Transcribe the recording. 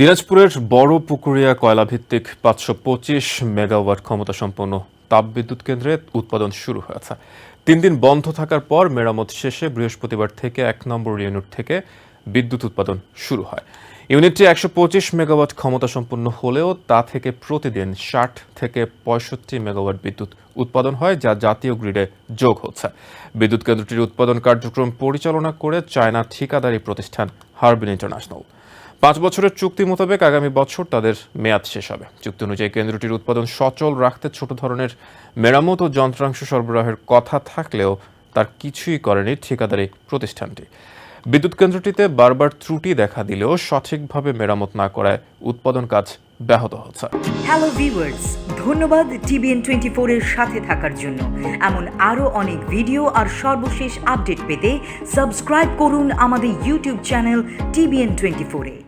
দিনাজপুরের বড় পুকুরিয়া কয়লাভিত্তিক ৫২৫ মেগাওয়াট ক্ষমতাসম্পন্ন তাপবিদ্যুৎ কেন্দ্রে উৎপাদন শুরু হয়েছে। ৩ দিন বন্ধ থাকার পর মেরামত শেষে বৃহস্পতিবার থেকে ১ নম্বর ইউনিট থেকে বিদ্যুৎ উৎপাদন শুরু হয়। ইউনিটটি ১২৫ মেগাওয়াট ক্ষমতাসম্পন্ন হলেও তা থেকে প্রতিদিন ৬০ থেকে ৬৫ মেগাওয়াট বিদ্যুৎ উৎপাদন হয়, যা জাতীয় গ্রিডে যোগ হচ্ছে। বিদ্যুৎ কেন্দ্রটির উৎপাদন কার্যক্রম পরিচালনা করে চায়না ঠিকাদারি প্রতিষ্ঠান হারবিন ইন্টারন্যাশনাল। ৫ বছরের চুক্তি মোতাবেক আগামী বছর তাদের মেয়াদ শেষ হবে। চুক্তি অনুযায়ী কেন্দ্রটির উৎপাদন সচল রাখতে ছোট ধরনের মেরামত ও যন্ত্রাংশ সরবরাহের কথা থাকলেও তার কিছুই করেনি ঠিকাদারি প্রতিষ্ঠানটি। বিদ্যুৎ কেন্দ্রটিতে বারবার ত্রুটি দেখা দিলেও সঠিকভাবে মেরামত না করায় উৎপাদন কাজ ব্যাহত হচ্ছে। হ্যালো ভিউয়ার্স, ধন্যবাদ TBN24 এর সাথে থাকার জন্য। এমন আরও অনেক ভিডিও আর সর্বশেষ আপডেট পেতে সাবস্ক্রাইব করুন আমাদের ইউটিউব চ্যানেল TBN24 এ।